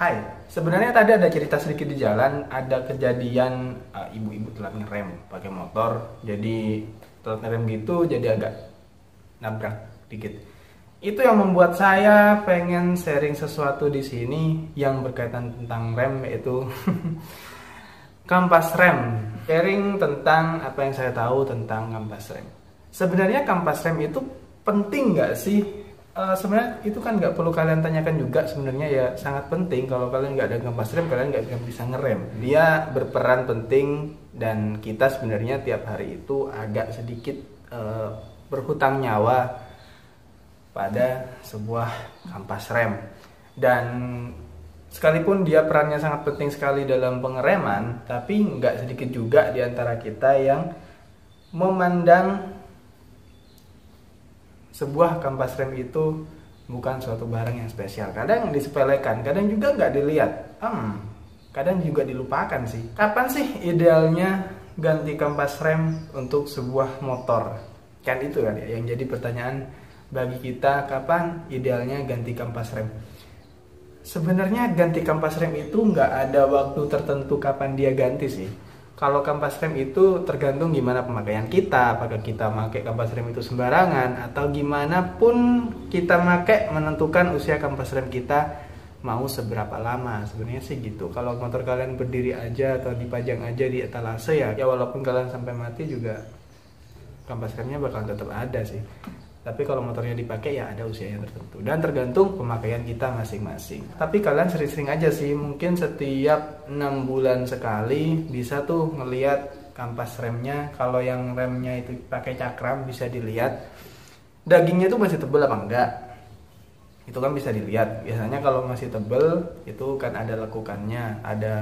Hai, sebenarnya tadi ada cerita sedikit di jalan, ada kejadian ibu-ibu telat ngerem pakai motor, jadi telat ngerem gitu, jadi agak nabrak dikit. Itu yang membuat saya pengen sharing sesuatu di sini yang berkaitan tentang rem, yaitu kampas rem. Sharing tentang apa yang saya tahu tentang kampas rem. Sebenarnya kampas rem itu penting nggak sih? Sebenarnya itu kan nggak perlu kalian tanyakan juga, sebenarnya ya sangat penting. Kalau kalian nggak ada kampas rem, kalian nggak bisa ngerem. Dia berperan penting dan kita sebenarnya tiap hari itu agak sedikit berhutang nyawa pada sebuah kampas rem. Dan sekalipun dia perannya sangat penting sekali dalam pengereman, tapi nggak sedikit juga di antara kita yang memandang sebuah kampas rem itu bukan suatu barang yang spesial. Kadang disepelekan, kadang juga nggak dilihat, kadang juga dilupakan sih. Kapan sih idealnya ganti kampas rem untuk sebuah motor? Kan itu kan ya yang jadi pertanyaan bagi kita, kapan idealnya ganti kampas rem? Sebenarnya ganti kampas rem itu nggak ada waktu tertentu kapan dia ganti sih. Kalau kampas rem itu tergantung gimana pemakaian kita, apakah kita pakai kampas rem itu sembarangan atau gimana pun kita pakai, menentukan usia kampas rem kita mau seberapa lama. Sebenarnya sih gitu. Kalau motor kalian berdiri aja atau dipajang aja di etalase ya walaupun kalian sampai mati juga kampas remnya bakal tetap ada sih. Tapi kalau motornya dipakai ya ada usianya tertentu dan tergantung pemakaian kita masing-masing. Tapi kalian sering-sering aja sih, mungkin setiap 6 bulan sekali bisa tuh ngelihat kampas remnya. Kalau yang remnya itu pakai cakram bisa dilihat dagingnya tuh masih tebal apa enggak. Itu kan bisa dilihat. Biasanya kalau masih tebal itu kan ada lekukannya, ada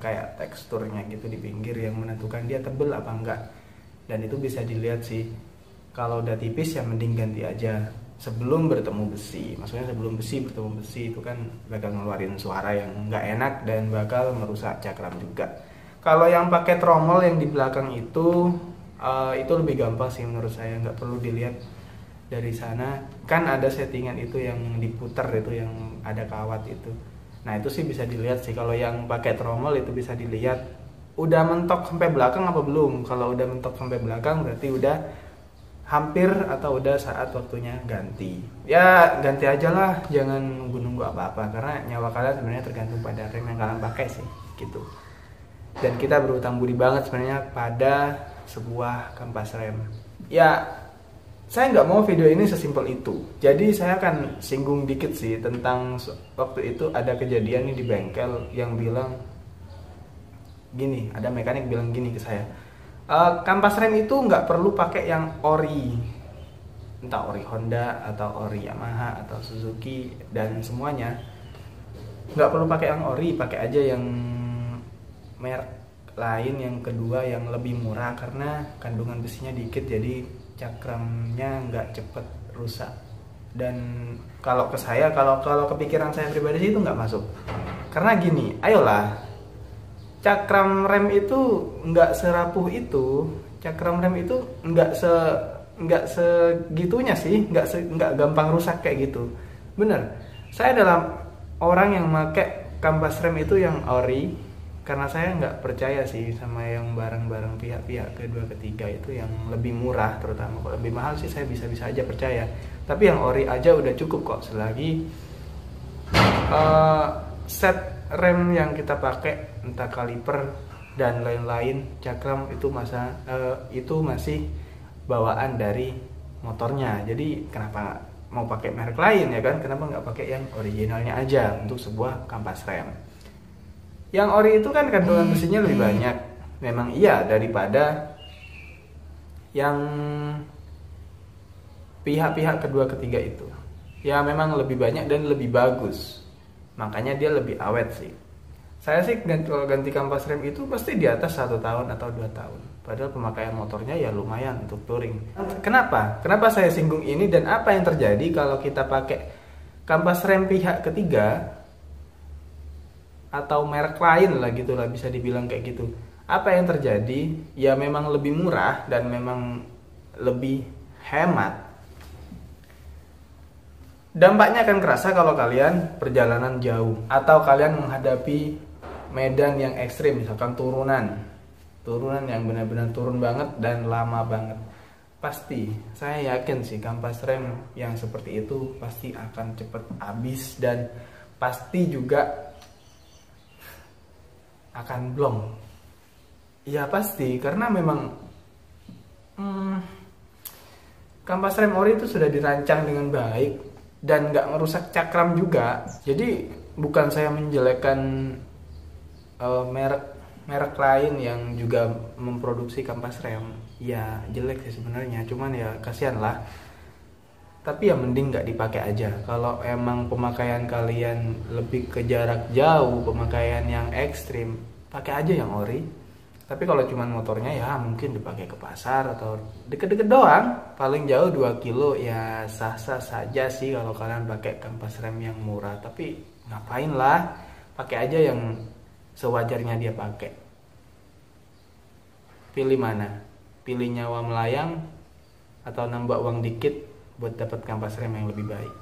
kayak teksturnya gitu di pinggir yang menentukan dia tebal apa enggak. Dan itu bisa dilihat sih. Kalau udah tipis ya mending ganti aja sebelum bertemu besi. Maksudnya sebelum besi bertemu besi itu kan bakal ngeluarin suara yang nggak enak dan bakal merusak cakram juga. Kalau yang pakai tromol yang di belakang itu lebih gampang sih menurut saya, nggak perlu dilihat dari sana. Kan ada settingan itu yang diputar itu yang ada kawat itu. Nah itu sih bisa dilihat sih. Kalau yang pakai tromol itu bisa dilihat udah mentok sampai belakang apa belum. Kalau udah mentok sampai belakang berarti udah hampir atau udah saat waktunya ganti. Ya ganti aja lah, jangan nunggu-nunggu apa-apa karena nyawa kalian sebenarnya tergantung pada rem yang kalian pakai sih gitu. Dan kita berhutang budi banget sebenarnya pada sebuah kampas rem. Ya saya nggak mau video ini sesimpel itu. Jadi saya akan singgung dikit sih tentang waktu itu ada kejadian nih di bengkel yang bilang gini, ada mekanik bilang gini ke saya. Kampas rem itu nggak perlu pakai yang ori, entah ori Honda atau ori Yamaha atau Suzuki dan semuanya. Nggak perlu pakai yang ori, pakai aja yang merek lain, yang kedua yang lebih murah karena kandungan besinya dikit jadi cakramnya nggak cepet rusak. Dan kalau ke saya, kalau kepikiran saya pribadi sih itu nggak masuk. Karena gini, ayolah. Cakram rem itu nggak serapuh itu, cakram rem itu nggak segitunya sih, nggak gampang rusak kayak gitu. Bener, saya adalah orang yang pakai kampas rem itu yang ori karena saya nggak percaya sih sama yang barang-barang pihak-pihak kedua ketiga itu yang lebih murah, terutama kalau lebih mahal sih saya bisa-bisa aja percaya. Tapi yang ori aja udah cukup kok selagi set rem yang kita pakai entah kaliper dan lain-lain, cakram itu masih bawaan dari motornya. Jadi kenapa mau pakai merek lain ya kan? Kenapa nggak pakai yang originalnya aja untuk sebuah kampas rem? Yang ori itu kan kandungan besinya lebih banyak. Memang iya daripada yang pihak-pihak kedua ketiga itu. Ya memang lebih banyak dan lebih bagus. Makanya dia lebih awet sih. Saya sih kalau ganti kampas rem itu pasti di atas 1 tahun atau 2 tahun. Padahal pemakaian motornya ya lumayan untuk touring. Kenapa? Kenapa saya singgung ini dan apa yang terjadi kalau kita pakai kampas rem pihak ketiga atau merek lain lah gitulah, bisa dibilang kayak gitu. Apa yang terjadi? Ya memang lebih murah dan memang lebih hemat. Dampaknya akan kerasa kalau kalian perjalanan jauh atau kalian menghadapi medan yang ekstrim, misalkan turunan yang benar-benar turun banget dan lama banget. Pasti, saya yakin sih kampas rem yang seperti itu pasti akan cepat habis dan pasti juga akan blong. Ya pasti, karena memang kampas rem ori itu sudah dirancang dengan baik dan nggak merusak cakram juga. Jadi bukan saya menjelekkan merek lain yang juga memproduksi kampas rem. Ya jelek sih sebenarnya, cuman ya kasihan lah. Tapi ya mending nggak dipakai aja. Kalau emang pemakaian kalian lebih ke jarak jauh, pemakaian yang ekstrim, pakai aja yang ori. Tapi kalau cuman motornya ya mungkin dipakai ke pasar atau deket-deket doang, paling jauh 2 kilo ya sah-sah saja sih kalau kalian pakai kampas rem yang murah. Tapi ngapain lah, pakai aja yang sewajarnya dia pakai. Pilih mana? Pilih nyawa melayang atau nambah uang dikit buat dapat kampas rem yang lebih baik?